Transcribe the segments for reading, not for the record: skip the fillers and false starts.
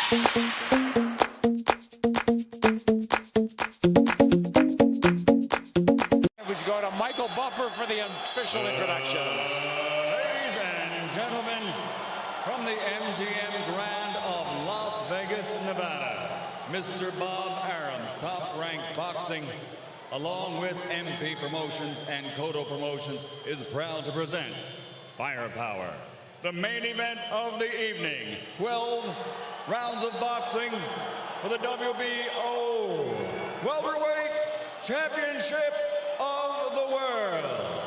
Go to Michael Buffer for the official introductions. Ladies and gentlemen, from the MGM Grand of Las Vegas, Nevada, Mr. Bob Arum's Top-Ranked Boxing, along with MP Promotions and Cotto Promotions, is proud to present Firepower, the main event of the evening. 12 rounds of boxing for the WBO Welterweight Championship of the world.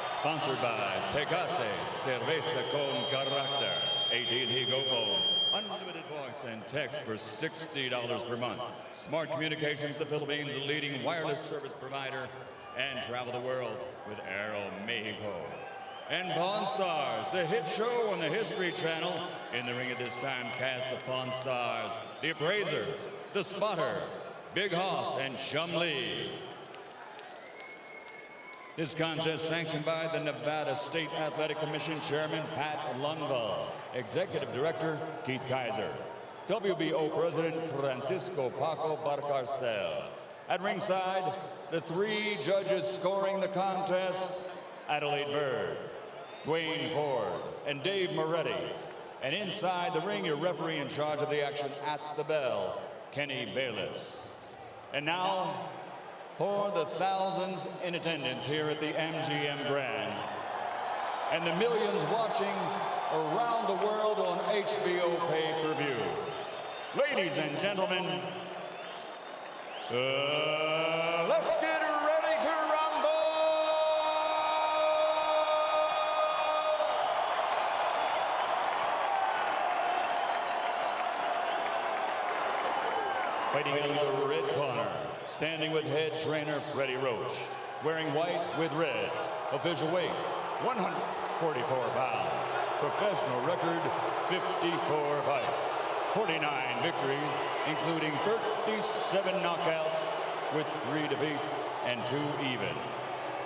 Sponsored by Tecate, Cerveza con Carácter. AT&T Go Phone, unlimited voice and text for $60 per month. Smart Communications, the Philippines' leading wireless service provider, and travel the world with Aero Mexico. And Pawn Stars, the hit show on the History Channel. In the ring at this time, cast the Pawn Stars, the Appraiser, the Spotter, Big Hoss, and Chum Lee. This contest sanctioned by the Nevada State Athletic Commission Chairman Pat Lundvall, Executive Director Keith Kaiser, WBO President Francisco Paco Barcarcel. At ringside, the three judges scoring the contest, Adelaide Bird, Dwayne Ford, and Dave Moretti. And inside the ring, your referee in charge of the action at the bell, Kenny Bayless. And now, for the thousands in attendance here at the MGM Grand and the millions watching around the world on HBO pay-per-view. Ladies and gentlemen, let's get ready to rumble! Fighting out of the red corner, standing with head trainer Freddie Roach, wearing white with red, official weight 144 pounds, professional record 54 fights, 49 victories, including 37 knockouts with 3 defeats and 2 even.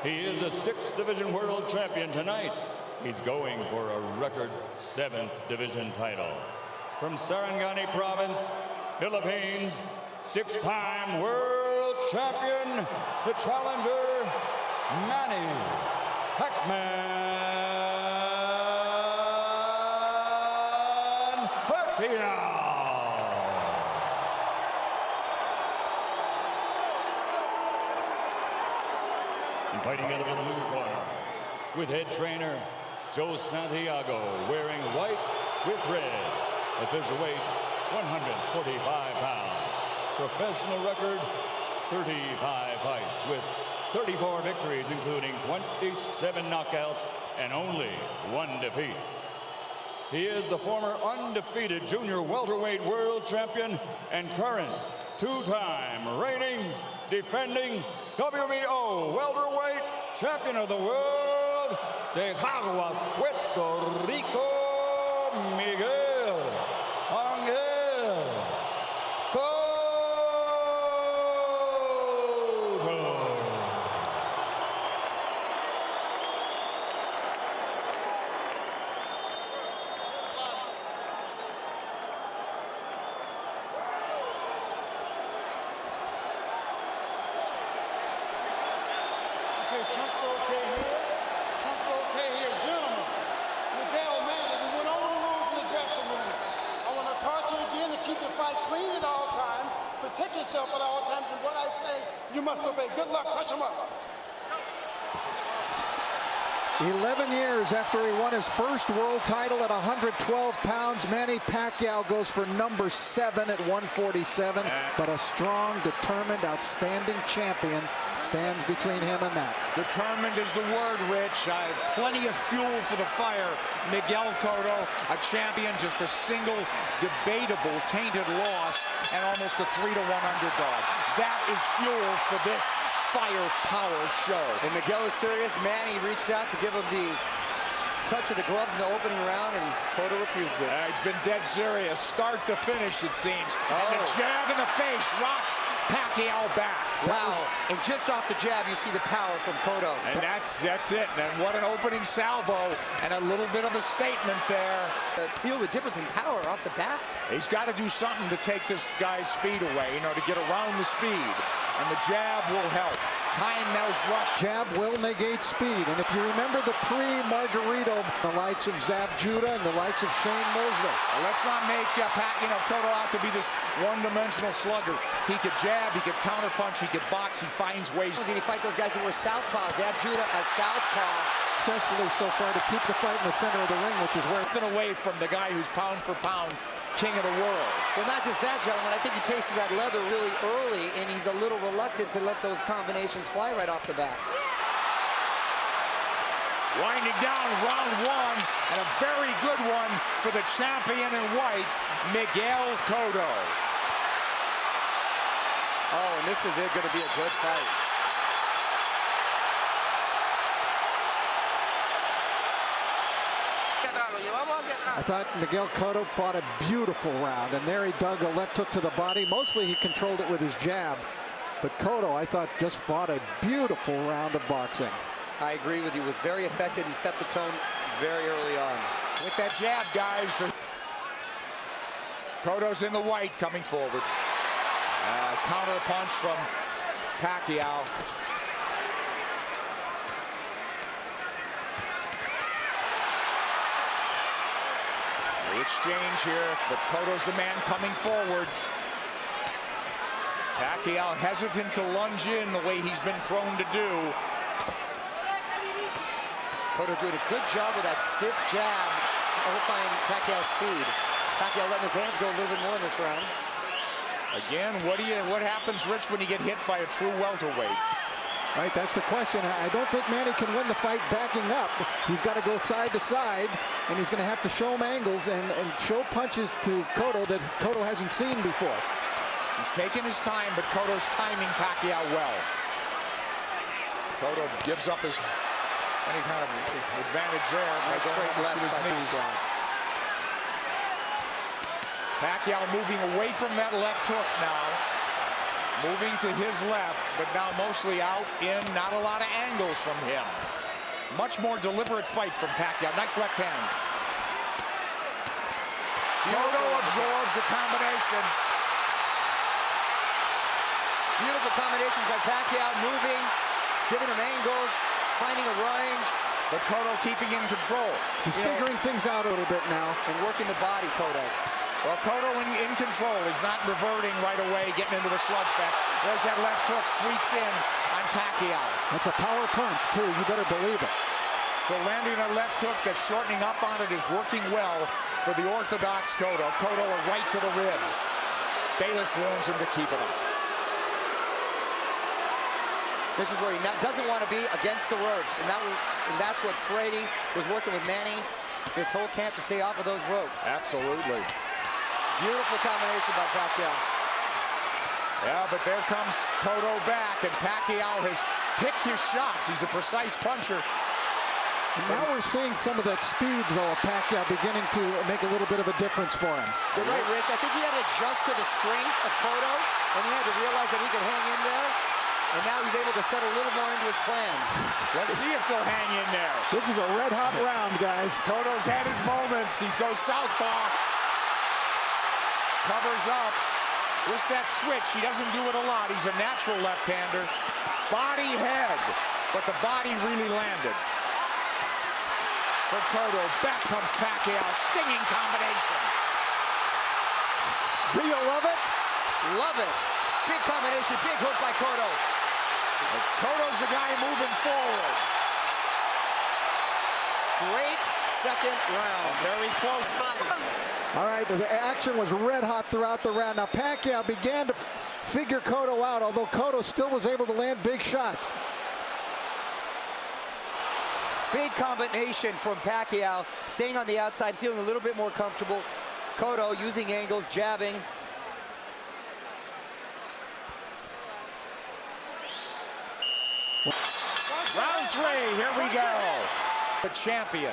He is a 6th division world champion tonight. He's going for a record 7th division title. From Sarangani Province, Philippines, 6-time world champion, the challenger, Manny Pacquiao. And fighting out of the blue corner, with head trainer Joe Santiago, wearing white with red, official weight 145 pounds. Professional record, 35 fights with 34 victories, including 27 knockouts and only 1 defeat. He is the former undefeated junior welterweight world champion and current 2-time reigning, defending WBO welterweight champion of the world, de Caguas, Puerto Rico, Miguel Angel Cotto. Okay, Trunk's okay here. Trunk's okay here. Gentlemen, Miguel, Manny, we went over the rules in the dressing room. I want to caution you again to keep your fight clean at all times, protect yourself at all times, and what I say, you must obey. Good luck. Touch him up. 11 years after he won his first world title at 112 pounds, Manny Pacquiao goes for number 7 at 147. But a strong, determined, outstanding champion stands between him and that. Determined is the word, Rich. Plenty of fuel for the fire. Miguel Cotto, a champion, just a single debatable tainted loss and almost a 3-1 underdog. That is fuel for this firepower show. And Miguel is serious. Manny reached out to give him the touch of the gloves in the opening round, and Cotto refused it. He's been dead serious. Start to finish, it seems. And the jab in the face rocks Pacquiao back. Wow. And just off the jab, you see the power from Cotto. And that's it. And what an opening salvo and a little bit of a statement there. Feel the difference in power off the bat. He's got to do something to take this guy's speed away, to get around the speed. And the jab will help. Time those rush. Jab will negate speed. And if you remember the pre-Margarito, the likes of Zab Judah and the likes of Shane Mosley. Well, let's not make Cotto out to be this one-dimensional slugger. He could jab, he could counterpunch, he could box, he finds ways. Did he fight those guys that were southpaw? Zab Judah as southpaw. Successfully so far to keep the fight in the center of the ring, which is where Nothing away from the guy who's pound for pound king of the world. Well, not just that, gentlemen. I think he tasted that leather really early, and he's a little reluctant to let those combinations fly right off the bat. Winding down round one, and a very good one for the champion in white, Miguel Cotto. Oh, and this is going to be a good fight. I thought Miguel Cotto fought a beautiful round, and there he dug a left hook to the body. Mostly he controlled it with his jab, but Cotto, I thought, just fought a beautiful round of boxing. I agree with you. Was very effective and set the tone very early on. With that jab, guys. Cotto's in the white coming forward. Counter punch from Pacquiao. The exchange here, but Cotto's the man coming forward. Pacquiao hesitant to lunge in the way he's been prone to do. Cotto doing a good job with that stiff jab, overflying Pacquiao's speed. Pacquiao letting his hands go a little bit more in this round. Again, what happens, Rich, when you get hit by a true welterweight? Right, that's the question. I don't think Manny can win the fight backing up. He's got to go side to side, and he's going to have to show him angles and show punches to Cotto that Cotto hasn't seen before. He's taking his time, but Cotto's timing Pacquiao well. Cotto gives up any kind of advantage there by going almost to his knees. Pacquiao moving away from that left hook now. Moving to his left, but now mostly out in, not a lot of angles from him. Much more deliberate fight from Pacquiao. Nice left hand. Cotto absorbs a combination. Beautiful combinations by Pacquiao, moving, giving him angles, finding a range. But Cotto keeping in control. He's figuring things out a little bit now. And working the body, Cotto. Well, Cotto in control. He's not reverting right away, getting into a slugfest. There's that left hook, sweeps in on Pacquiao. That's a power punch, too. You better believe it. So landing a left hook that's shortening up on it is working well for the orthodox Cotto. Cotto a right to the ribs. Bayless warns him to keep it up. This is where he doesn't want to be against the ropes. And that's what Frady was working with Manny this whole camp, to stay off of those ropes. Absolutely. Beautiful combination by Pacquiao. Yeah, but there comes Cotto back, and Pacquiao has picked his shots. He's a precise puncher. Now we're seeing some of that speed, though, of Pacquiao beginning to make a little bit of a difference for him. You're right, Rich. I think he had to adjust to the strength of Cotto, and he had to realize that he could hang in there. And now he's able to set a little more into his plan. Let's see if they'll hang in there. This is a red-hot round, guys. Cotto's had his moments. He goes southpaw. Covers up. Just that switch. He doesn't do it a lot. He's a natural left-hander. Body head. But the body really landed. For Cotto. Back comes Pacquiao. Stinging combination. Do you love it? Love it. Big combination. Big hook by Cotto. Cotto's the guy moving forward. Great second round. Very close fight. All right, the action was red hot throughout the round. Now Pacquiao began to figure Cotto out, although Cotto still was able to land big shots. Big combination from Pacquiao, staying on the outside, feeling a little bit more comfortable. Cotto using angles, jabbing. Round three, here we go. The champion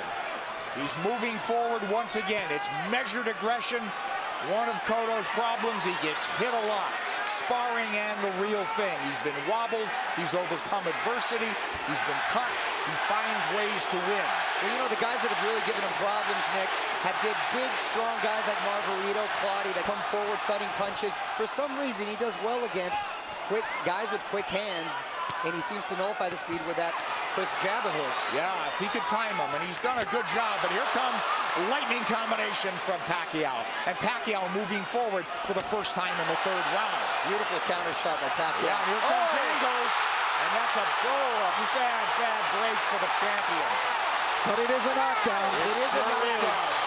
He's moving forward once again. It's measured aggression. One of Cotto's problems, he gets hit a lot. Sparring and the real thing. He's been wobbled. He's overcome adversity. He's been cut. He finds ways to win. Well, you know, the guys that have really given him problems, Nick, have been big, strong guys like Margarito, Claudio, that come forward cutting punches. For some reason, he does well against quick guys with quick hands, and he seems to nullify the speed with that crisp jab of his. Yeah, if he could time him, and he's done a good job. But here comes lightning combination from Pacquiao. And Pacquiao moving forward for the first time in the third round. Beautiful counter shot by Pacquiao. Yeah, here comes angles. And that's a bad break for the champion. But it is a knockdown. It is a knockdown.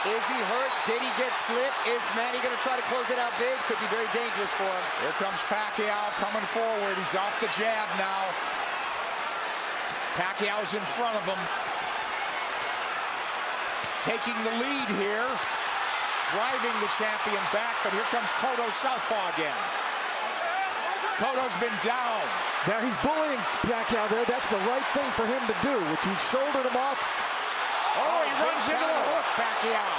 Is he hurt? Did he get slipped? Is Manny going to try to close it out big? Could be very dangerous for him. Here comes Pacquiao coming forward. He's off the jab now. Pacquiao's in front of him. Taking the lead here. Driving the champion back, but here comes Cotto southpaw again. Cotto's been down. Now he's bullying Pacquiao there. That's the right thing for him to do, which he shouldered him off. Oh, he runs into the hook, Pacquiao.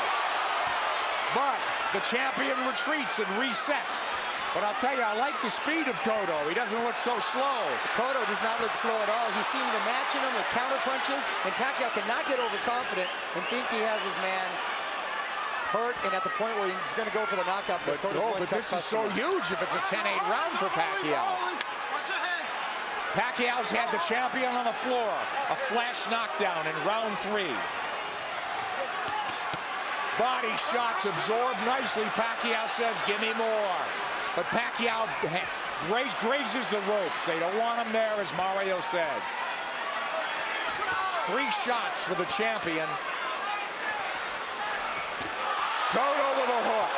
But the champion retreats and resets. But I'll tell you, I like the speed of Cotto. He doesn't look so slow. Cotto does not look slow at all. He seemed to matching him with counter punches, and Pacquiao cannot get overconfident and think he has his man hurt and at the point where he's going to go for the knockout. But this is so huge if it's a 10-8 round for Pacquiao. Pacquiao's had the champion on the floor. A flash knockdown in round 3. Body shots absorbed nicely. Pacquiao says, give me more. But Pacquiao grazes the ropes. They don't want him there, as Mario said. 3 shots for the champion. Cotto with a hook.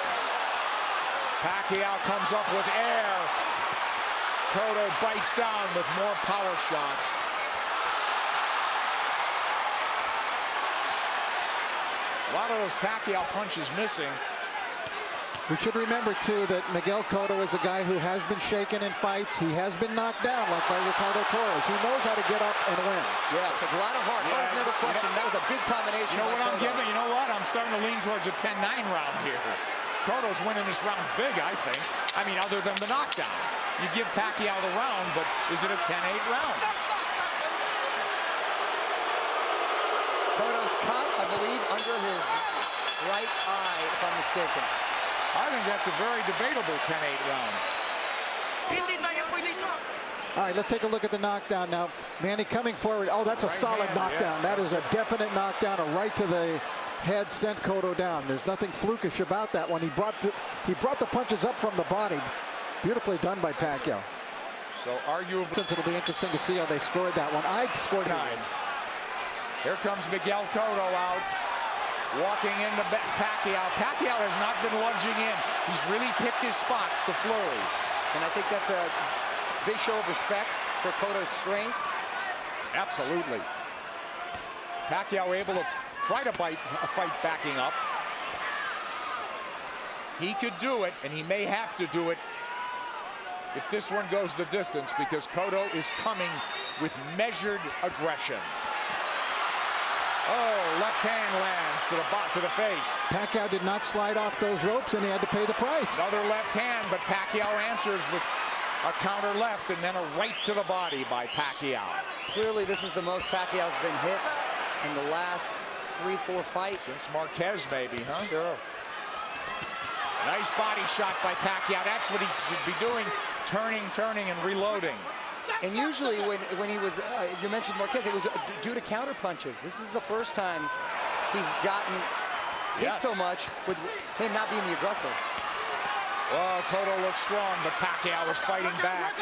Pacquiao comes up with air. Cotto bites down with more power shots. A lot of those Pacquiao punches missing. We should remember, too, that Miguel Cotto is a guy who has been shaken in fights. He has been knocked down, like by Ricardo Torres. He knows how to get up and win. Yes, a lot of heart. Heart is never questioned. That was a big combination. You know what I'm giving? You know what? I'm starting to lean towards a 10-9 round here. Cotto's winning this round big, I think. I mean, other than the knockdown. You give Pacquiao the round, but is it a 10-8 round? Cotto's cut, I believe, under his right eye, if I'm mistaken. I think that's a very debatable 10-8 round. All right, let's take a look at the knockdown now. Manny coming forward. Oh, that's a solid knockdown. That is a definite knockdown. A right to the head sent Cotto down. There's nothing flukish about that one. He brought the punches up from the body. Beautifully done by Pacquiao. So arguably, Since it'll be interesting to see how they scored that one. I scored 9. Here comes Miguel Cotto out. Walking into Pacquiao. Pacquiao has not been lunging in. He's really picked his spots to flurry. And I think that's a big show of respect for Cotto's strength. Absolutely. Pacquiao able to try to bite a fight backing up. He could do it, and he may have to do it if this one goes the distance, because Cotto is coming with measured aggression. Oh, left hand lands to the face. Pacquiao did not slide off those ropes, and he had to pay the price. Another left hand, but Pacquiao answers with a counter left and then a right to the body by Pacquiao. Clearly, this is the most Pacquiao's been hit in the last 3-4 fights. Since Marquez, maybe, huh? Sure. Nice body shot by Pacquiao. That's what he should be doing, turning, and reloading. And usually when he was, you mentioned Marquez, it was due to counter punches. This is the first time he's gotten hit so much with him not being the aggressor. Well, Cotto looks strong, but Pacquiao is fighting back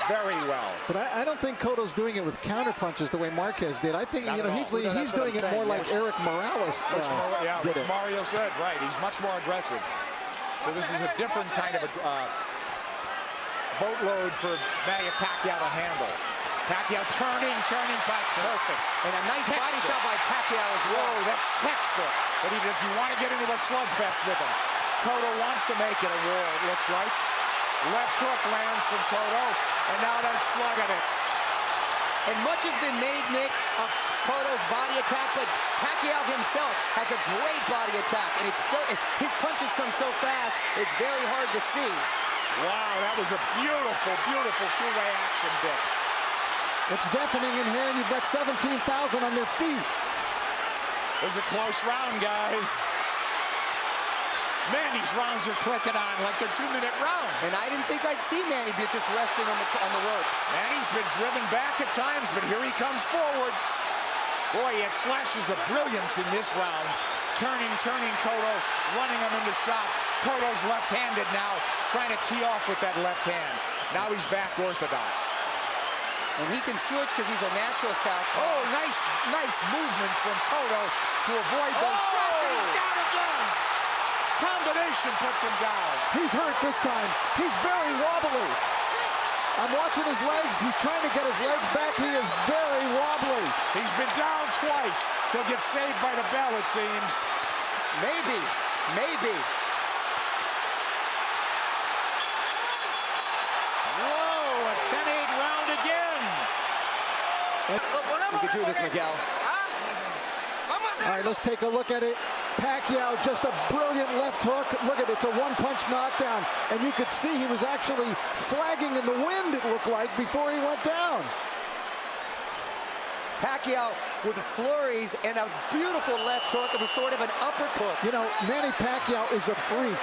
very well. But I don't think Cotto's doing it with counter punches the way Marquez did. I think he's doing it more like Eric Morales which Mario said, right. He's much more aggressive. So this is a different kind of boatload for Manny Pacquiao to handle. Pacquiao turning, that's perfect. And a nice body shot by Pacquiao as well. Whoa, that's textbook. But does he want to get into a slugfest with him? Cotto wants to make it a war, it looks like. Left hook lands from Cotto, and now they're slugging it. And much has been made, Nick, of Cotto's body attack, but Pacquiao himself has a great body attack, and his punches come so fast, it's very hard to see. Wow, that was a beautiful, beautiful two-way action, Dick. It's deafening in here, and you've got 17,000 on their feet. It was a close round, guys. Man, these rounds are clicking on like they're 2-minute rounds. And I didn't think I'd see Manny just resting on the ropes. Manny's been driven back at times, but here he comes forward. Boy, he had flashes of brilliance in this round. Turning Cotto, running him into shots. Cotto's left-handed now, trying to tee off with that left hand. Now he's back orthodox. And he can switch because he's a natural southpaw. Oh, nice movement from Cotto to avoid those shots. And he's down again. Combination puts him down. He's hurt this time. He's very wobbly. I'm watching his legs. He's trying to get his legs back. He is very wobbly. He's been down twice. He'll get saved by the bell, it seems. Maybe. Whoa, a 10-8 round again. We could do this, Miguel. All right, let's take a look at it. Pacquiao, just a brilliant left hook. Look at it, it's a one-punch knockdown. And you could see he was actually flagging in the wind, it looked like, before he went down. Pacquiao with flurries and a beautiful left hook of a sort of an uppercut. You know, Manny Pacquiao is a freak.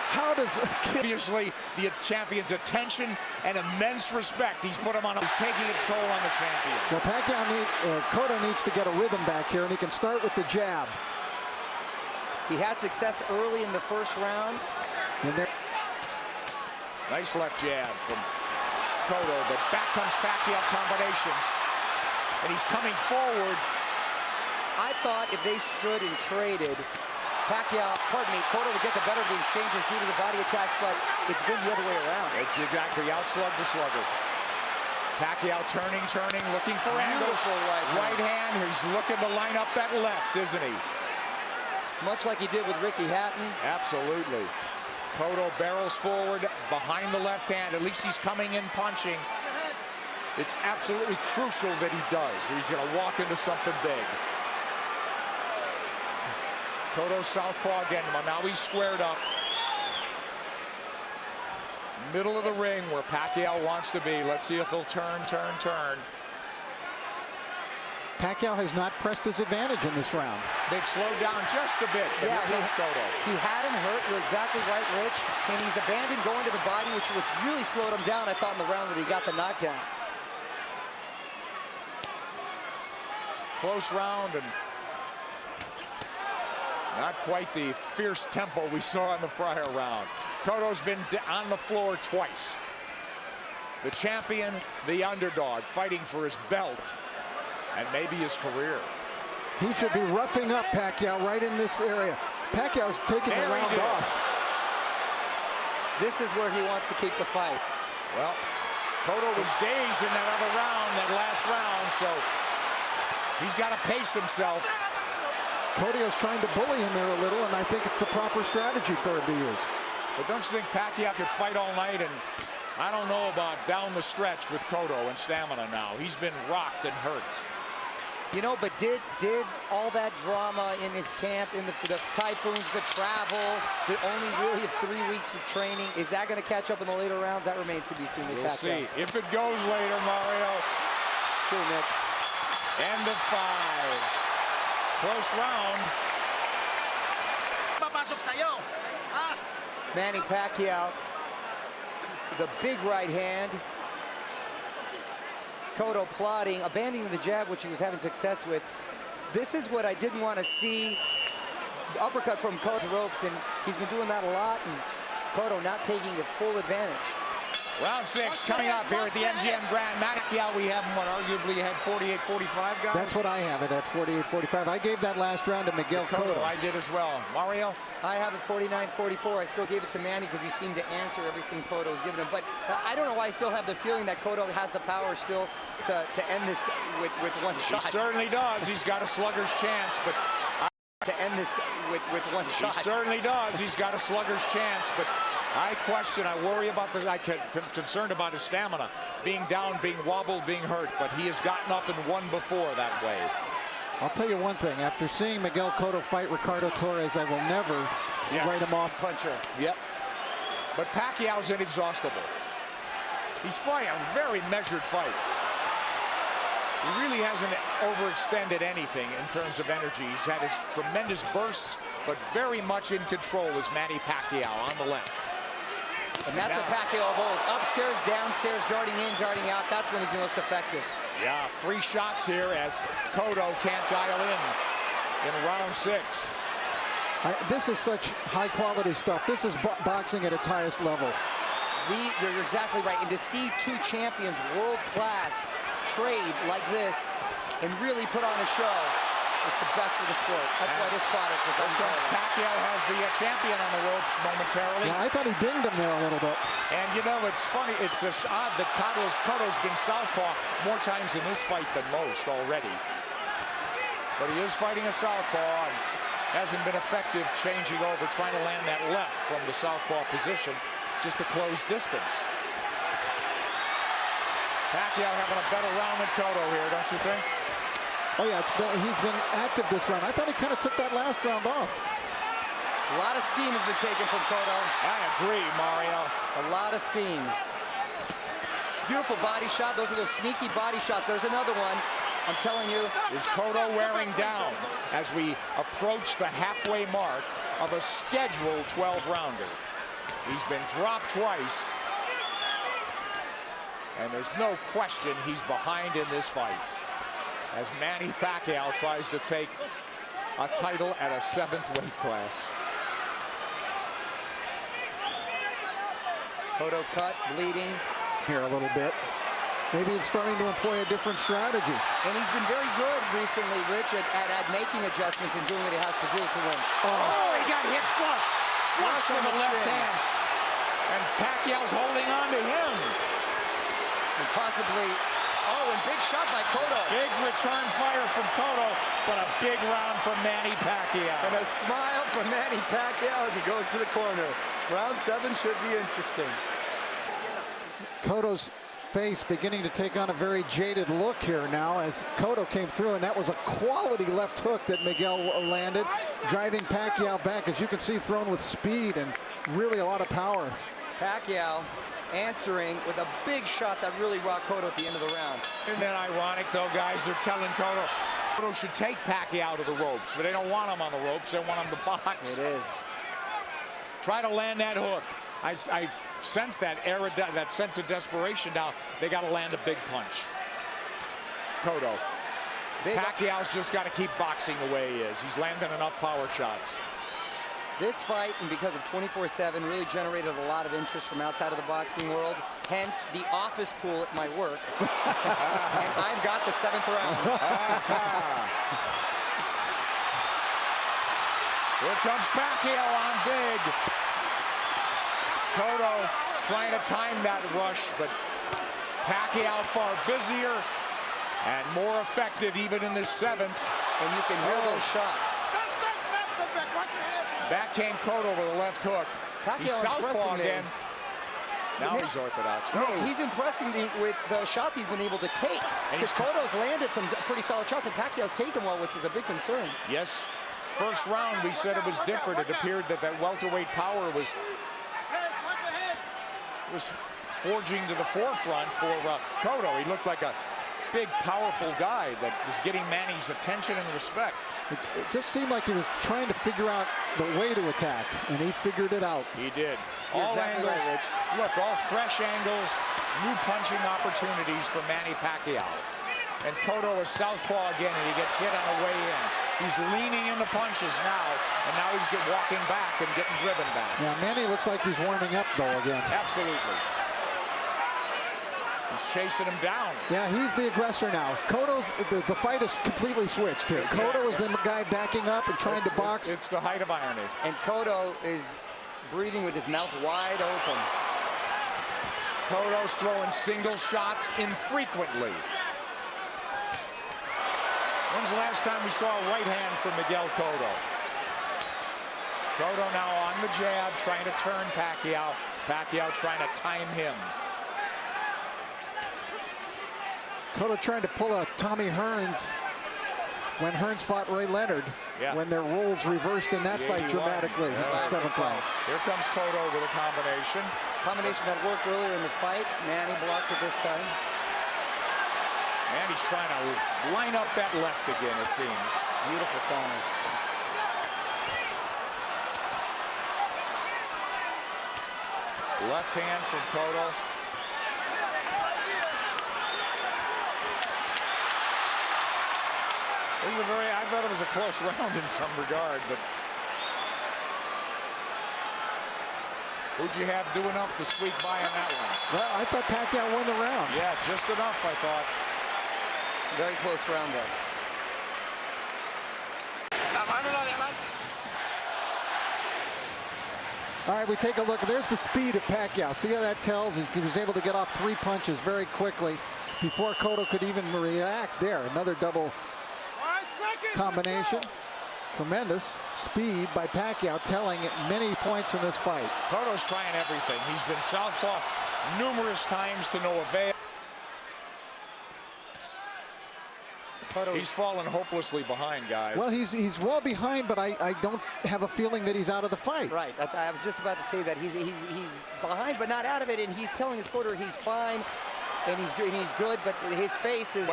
How does obviously the champion's attention and immense respect he's put him on. He's taking its toll on the champion. Well, Cotto needs to get a rhythm back here, and he can start with the jab. He had success early in the first round. Nice left jab from Cotto, but back comes Pacquiao combinations. And he's coming forward. I thought if they stood and traded, Cotto would get the better of the exchanges due to the body attacks, but it's been the other way around. It's exactly outslug the slugger. Pacquiao turning, looking for angles. Right hand. He's looking to line up that left, isn't he? Much like he did with Ricky Hatton. Absolutely. Cotto barrels forward behind the left hand. At least he's coming in punching. It's absolutely crucial that he does, or he's going to walk into something big. Cotto southpaw again. Now he's squared up. Middle of the ring where Pacquiao wants to be. Let's see if he'll turn. Pacquiao has not pressed his advantage in this round. They've slowed down just a bit, but yeah, here comes Cotto. He had him hurt, you're exactly right, Rich. And he's abandoned going to the body, which really slowed him down, I thought, in the round when he got the knockdown. Close round and not quite the fierce tempo we saw in the prior round. Cotto's been on the floor twice. The champion, the underdog, fighting for his belt and maybe his career. He should be roughing up Pacquiao right in this area. Pacquiao's taking the round off. This is where he wants to keep the fight. Well, Cotto was dazed in that other round, that last round, so he's got to pace himself. Cotto's trying to bully him here a little, and I think it's the proper strategy for him to use. But don't you think Pacquiao could fight all night? And I don't know about down the stretch with Cotto and stamina now. He's been rocked and hurt. You know, but did all that drama in his camp, in the typhoons, the travel, the only really 3 weeks of training, is that going to catch up in the later rounds? That remains to be seen with Pacquiao. We'll see. If it goes later, Mario. It's true, Nick. End of 5. Close round. Manny Pacquiao, the big right hand. Cotto plotting, abandoning the jab, which he was having success with. This is what I didn't want to see. The uppercut from Cotto's ropes, and he's been doing that a lot, and Cotto not taking his full advantage. Round 6 coming up here at the MGM Grand. Pacquiao, we have him, arguably had 48-45, guys? That's what I have it at, 48-45. I gave that last round to Miguel Cotto. I did as well. Mario? I have it 49-44. I still gave it to Manny because he seemed to answer everything Cotto was giving him. But I don't know why I still have the feeling that Cotto has the power still to end this with one shot. He certainly does. He's got a slugger's chance, but... to end this with one shot. He certainly does. He's got a slugger's chance, but I worry about the, concerned about his stamina. Being down, being wobbled, being hurt, but he has gotten up and won before that way. I'll tell you one thing, after seeing Miguel Cotto fight Ricardo Torres, I will never write him off. Puncher. Yep. But Pacquiao's inexhaustible. He's fighting a very measured fight. He really hasn't overextended anything in terms of energy. He's had his tremendous bursts, but very much in control is Manny Pacquiao on the left. And that's a Pacquiao of old. Upstairs, downstairs, darting in, darting out. That's when he's the most effective. Yeah, 3 shots here as Cotto can't dial in round 6. This is such high-quality stuff. This is boxing at its highest level. You're exactly right. And to see 2 champions, world-class, trade like this and really put on a show, it's the best for the sport. That's why this product is unbelievable. Pacquiao has the champion on the ropes momentarily. Yeah, I thought he dinged him there a little bit. And you know, it's funny, it's just odd that Cotto's been southpaw more times in this fight than most already. But he is fighting a southpaw and hasn't been effective changing over, trying to land that left from the southpaw position just to close distance. Pacquiao having a better round than Cotto here, don't you think? Oh yeah, he's been active this round. I thought he kind of took that last round off. A lot of steam has been taken from Cotto. I agree, Mario. A lot of steam. Beautiful body shot. Those are those sneaky body shots. There's another one. I'm telling you. Is Cotto wearing down as we approach the halfway mark of a scheduled 12-rounder? He's been dropped twice. And there's no question he's behind in this fight, as Manny Pacquiao tries to take a title at a 7th weight class. Cotto cut, bleeding. Here a little bit. Maybe it's starting to employ a different strategy. And he's been very good recently, Rich, at making adjustments and doing what he has to do to win. Oh, he got hit flush. Flush with the left hand. And Pacquiao's holding on to him. And possibly, and big shot by Cotto. Big return fire from Cotto, but a big round from Manny Pacquiao. And a smile from Manny Pacquiao as he goes to the corner. Round 7 should be interesting. Cotto's face beginning to take on a very jaded look here now as Cotto came through, and that was a quality left hook that Miguel landed, driving Pacquiao back, as you can see, thrown with speed and really a lot of power. Pacquiao answering with a big shot that really rocked Cotto at the end of the round. Isn't that ironic, though, guys? They're telling Cotto should take Pacquiao to the ropes, but they don't want him on the ropes. They want him to box. It is. Try to land that hook. I sense that sense of desperation now. They got to land a big punch. Cotto. Pacquiao's just got to keep boxing the way he is. He's landing enough power shots. This fight, and because of 24/7, really generated a lot of interest from outside of the boxing world. Hence, the office pool at my work. And I've got the 7th round. Here comes Pacquiao on big. Cotto trying to time that rush, but Pacquiao far busier and more effective even in this 7th. And you can hear those shots. Back came Cotto with a left hook. He's southpaw again. Now he's orthodox. Nick, he's impressing me with the shots he's been able to take. Because Cotto's landed some pretty solid shots, and Pacquiao's taken well, which was a big concern. Yes. First round, we said it was different. It appeared that welterweight power was forging to the forefront for Cotto. He looked like a big, powerful guy that was getting Manny's attention and respect. It just seemed like he was trying to figure out the way to attack, and he figured it out. He did. You're All exactly angles. right, Rich. Look, all fresh angles, new punching opportunities for Manny Pacquiao. And Cotto is southpaw again, and he gets hit on the way in. He's leaning into punches now, and now he's walking back and getting driven back. Yeah, Manny looks like he's warming up, though, again. Absolutely. He's chasing him down. Yeah, he's the aggressor now. Cotto's, the fight is completely switched here. Cotto is the guy backing up and trying to box. It's the height of irony. And Cotto is breathing with his mouth wide open. Cotto's throwing single shots infrequently. When's the last time we saw a right hand from Miguel Cotto? Cotto now on the jab, trying to turn Pacquiao. Pacquiao trying to time him. Cotto trying to pull a Tommy Hearns when Hearns fought Ray Leonard, when their roles reversed in that fight dramatically in the 7th round. Here comes Cotto with a combination. Combination that worked earlier in the fight. Manny blocked it this time. Manny's trying to line up that left again, it seems. Beautiful counters. Left hand from Cotto. This is I thought it was a close round in some regard, but who'd you have do enough to squeak by on that one? Well, I thought Pacquiao won the round. Yeah, just enough, I thought. Very close round there. All right, we take a look. There's the speed of Pacquiao. See how that tells? He was able to get off 3 punches very quickly before Cotto could even react. There, another double combination. Tremendous speed by Pacquiao, telling at many points in this fight. Cotto's trying everything. He's been southpaw numerous times to no avail. He's fallen hopelessly behind, guys. Well, he's well behind, but I don't have a feeling that he's out of the fight. Right. I was just about to say that he's behind, but not out of it, and he's telling his corner he's fine. And he's good, but his face is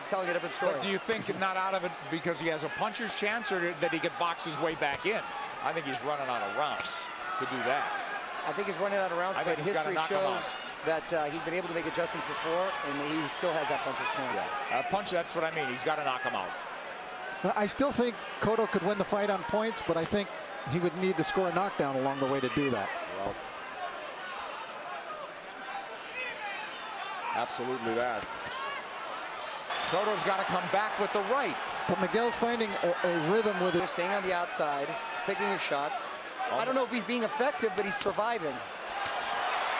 telling a different story. But do you think not out of it because he has a puncher's chance, or that he could box his way back in? I think he's running out of rounds to do that. I think he's running out of rounds, but history shows that he's been able to make adjustments before, and he still has that puncher's chance. Yeah. Punch, that's what I mean. He's got to knock him out. I still think Cotto could win the fight on points, but I think he would need to score a knockdown along the way to do that. Well, absolutely that. Cotto's got to come back with the right. But Miguel's finding a rhythm with it. Staying on the outside, picking his shots. I don't know if he's being effective, but he's surviving.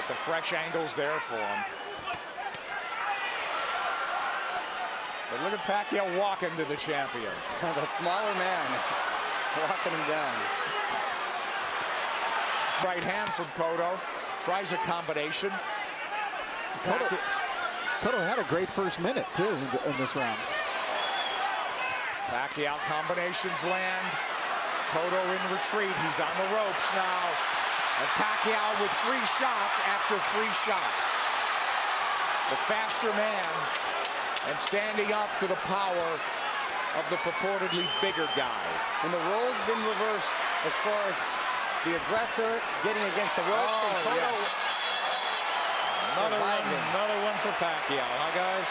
The fresh angles there for him. But look at Pacquiao walking to the champion. The smaller man walking him down. Right hand from Cotto. Tries a combination. Cotto had a great first minute, too, in this round. Pacquiao combinations land. Cotto in retreat. He's on the ropes now. And Pacquiao with free shots after free shots. The faster man and standing up to the power of the purportedly bigger guy. And the role's been reversed as far as the aggressor getting against the ropes. And Cotto another one for Pacquiao, huh, guys?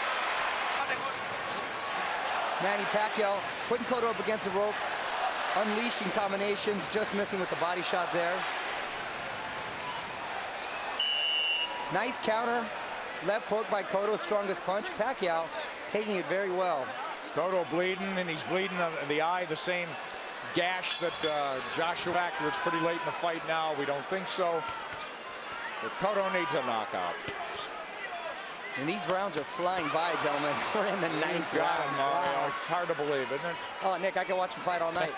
Manny Pacquiao putting Cotto up against the rope, unleashing combinations, just missing with the body shot there. Nice counter, left hook by Cotto, strongest punch. Pacquiao taking it very well. Cotto bleeding, and he's bleeding on the eye, the same gash that Joshua factor. It's pretty late in the fight now. We don't think so. But Cotto needs a knockout. And these rounds are flying by, gentlemen. We're in the 9th round. Wow. It's hard to believe, isn't it? Oh, Nick, I can watch him fight all night.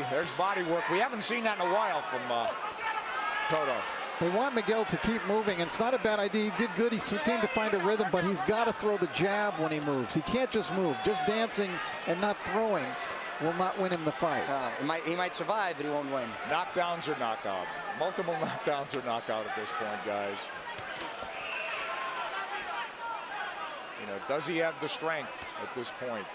There's body work. We haven't seen that in a while from Cotto. They want Miguel to keep moving, and it's not a bad idea. He did good. He seemed to find a rhythm, but he's got to throw the jab when he moves. He can't just move. Just dancing and not throwing will not win him the fight. He might survive, but he won't win. Knockdowns or knockout. Multiple knockdowns or knockout at this point, guys. You know, does he have the strength at this point?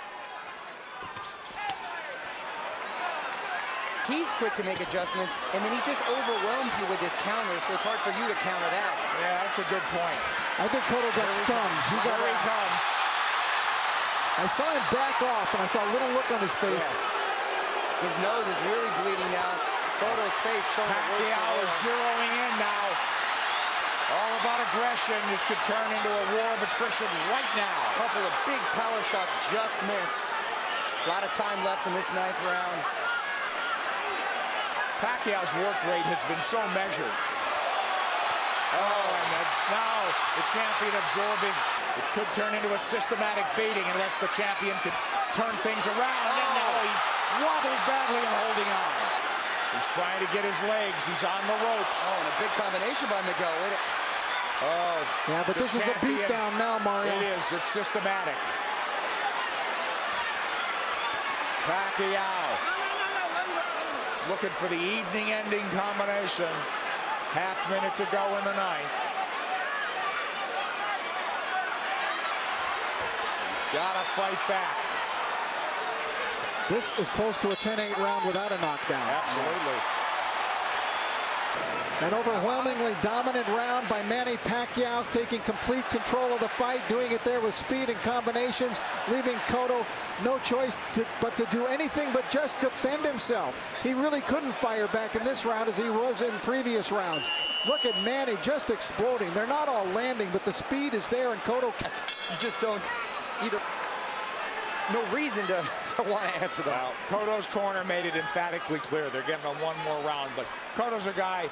He's quick to make adjustments, and then he just overwhelms you with his counter, so it's hard for you to counter that. Yeah, that's a good point. I think Cotto got stung. Here he comes. I saw him back off, and I saw a little look on his face. Yes. His nose is really bleeding now. Cotto's face showing Pacquiao is zeroing in now. All about aggression. This could turn into a war of attrition right now. A couple of big power shots just missed. A lot of time left in this 9th round. Pacquiao's work rate has been so measured. Oh, and now the champion absorbing. It could turn into a systematic beating unless the champion could turn things around. And now wobbled badly and holding on. He's trying to get his legs. He's on the ropes. Oh, and a big combination by Miguel. Wait. Oh, yeah, but this is a beatdown now, Mario. It is. It's systematic. Pacquiao looking for the evening-ending combination. Half minute to go in the ninth. He's got to fight back. This is close to a 10-8 round without a knockdown. Absolutely. An overwhelmingly dominant round by Manny Pacquiao, taking complete control of the fight, doing it there with speed and combinations, leaving Cotto no choice but to do anything but just defend himself. He really couldn't fire back in this round as he was in previous rounds. Look at Manny just exploding. They're not all landing, but the speed is there, and Cotto... You just don't either. No reason to want to answer that. Well, Cotto's corner made it emphatically clear they're getting on one more round, but Cotto's a guy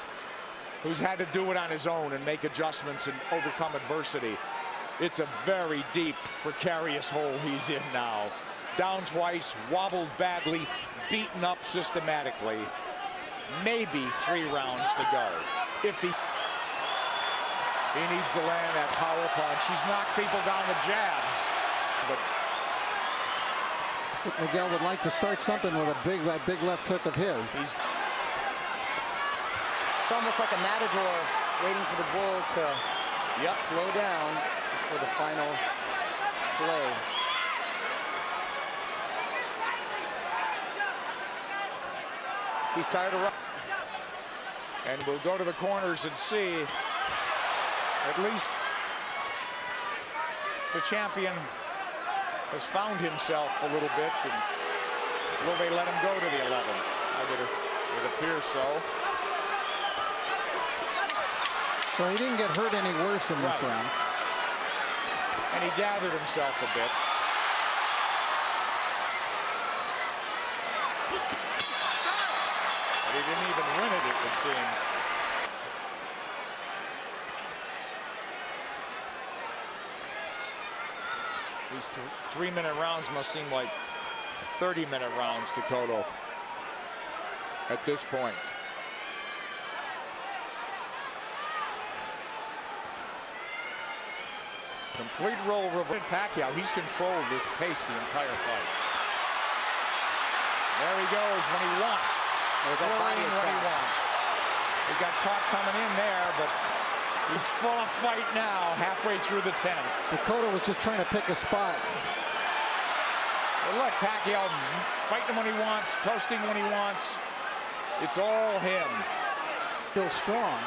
who's had to do it on his own and make adjustments and overcome adversity. It's a very deep, precarious hole he's in now. Down twice, wobbled badly, beaten up systematically. Maybe 3 rounds to go. If he needs to land that power punch. He's knocked people down with jabs. But I think Miguel would like to start something with that big left hook of his. It's almost like a matador waiting for the bull to slow down for the final slay. He's tired of running. And we'll go to the corners and see. At least the champion has found himself a little bit. And will they let him go to the 11th? It appears so. Well, he didn't get hurt any worse in this round. And he gathered himself a bit. But he didn't even win it would seem. These 3-minute rounds must seem like 30-minute rounds to Cotto at this point. Complete role reversal. Pacquiao, he's controlled this pace the entire fight. There he goes when he wants. There's that body when he wants. He got caught coming in there, but he's full of fight now, halfway through the 10th. But Cotto was just trying to pick a spot. Well, look, Pacquiao fighting when he wants, coasting when he wants. It's all him. Still strong.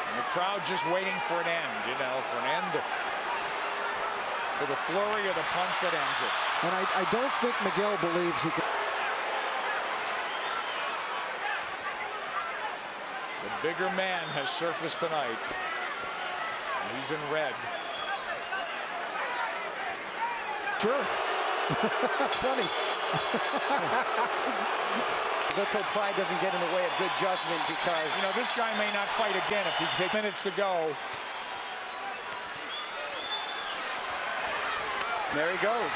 And the crowd just waiting for an end, for an end. For the flurry or the punch that ends it. And I don't think Miguel believes he can. The bigger man has surfaced tonight. He's in red. Sure. Funny. Let's hope pride doesn't get in the way of good judgment, because this guy may not fight again if he takes minutes to go. There he goes.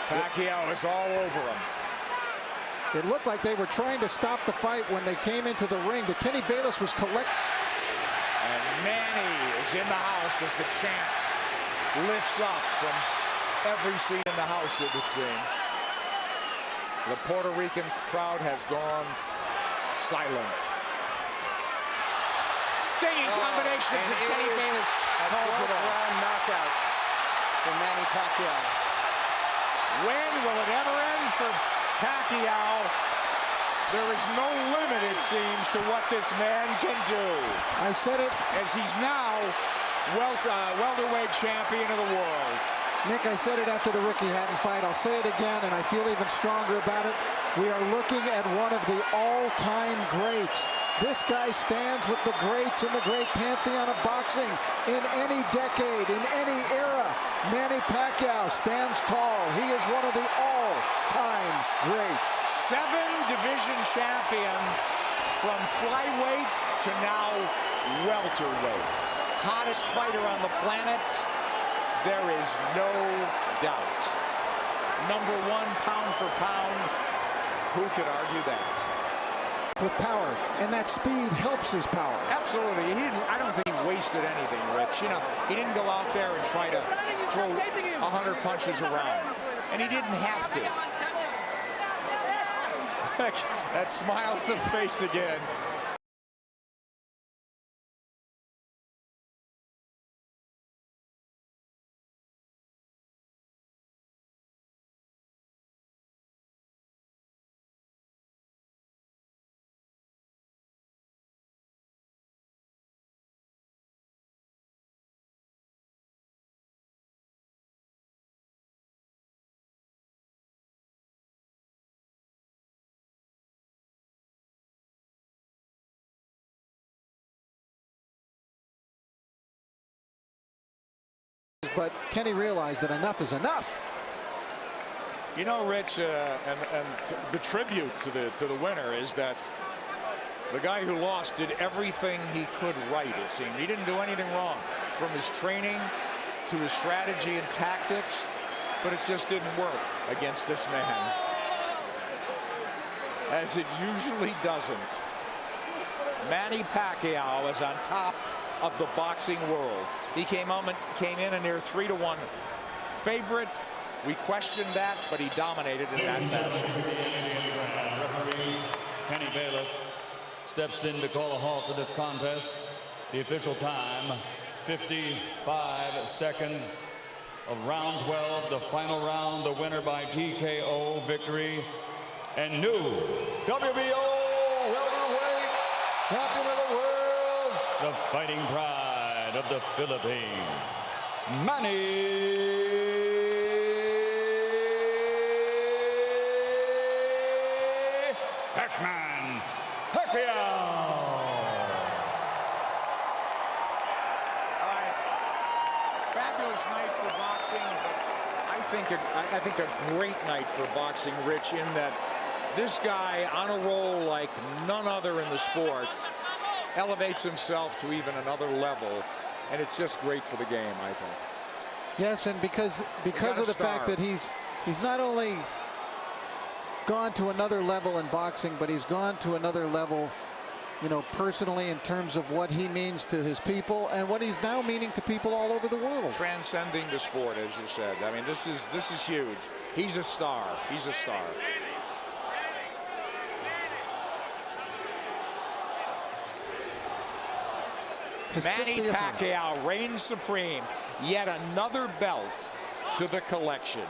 Pacquiao is all over him. It looked like they were trying to stop the fight when they came into the ring, but Kenny Bayless was collecting. And Manny is in the house as the champ lifts up from every seat in the house, it would seem. The Puerto Rican crowd has gone silent. Stinging combinations, and Kenny Bayless calls it off. Round knockout for Manny Pacquiao. When will it ever end for Pacquiao? There is no limit, it seems, to what this man can do. I said it. As he's now welterweight champion of the world. Nick, I said it after the Ricky Hatton fight. I'll say it again, and I feel even stronger about it. We are looking at one of the all-time greats. This guy stands with the greats in the great pantheon of boxing in any decade, in any era. Manny Pacquiao stands tall. He is one of the all-time greats. 7-division champion from flyweight to now welterweight. Hottest fighter on the planet. There is no doubt. Number one pound for pound. Who could argue that? With power, and that speed helps his power. Absolutely. I don't think he wasted anything, Rich. You know, he didn't go out there and try to throw 100 punches around. And he didn't have to. That smile on the face again. But Kenny realized that enough is enough. You know, Rich, and the tribute to the winner is that the guy who lost did everything he could right, it seemed. He didn't do anything wrong, from his training to his strategy and tactics, but it just didn't work against this man, as it usually doesn't. Manny Pacquiao is on top of the boxing world. He came in a near 3-1 favorite. We questioned that, but he dominated in that fashion. Referee Kenny Bayless steps in to call a halt to this contest. The official time, 55 seconds of round 12, the final round, the winner by TKO victory, and new WBO welterweight champion of the world, the fighting pride of the Philippines, Manny Pacquiao. Fabulous night for boxing, but I think a great night for boxing, Rich, in that this guy on a roll like none other in the sport elevates himself to even another level, and it's just great for the game, I think. Yes, and because of the fact that he's not only gone to another level in boxing, but he's gone to another level, you know, personally, in terms of what he means to his people and what he's now meaning to people all over the world. Transcending the sport, as you said. I mean, this is huge. He's a star. He's a star. Manny Pacquiao reigns supreme. Yet another belt to the collection.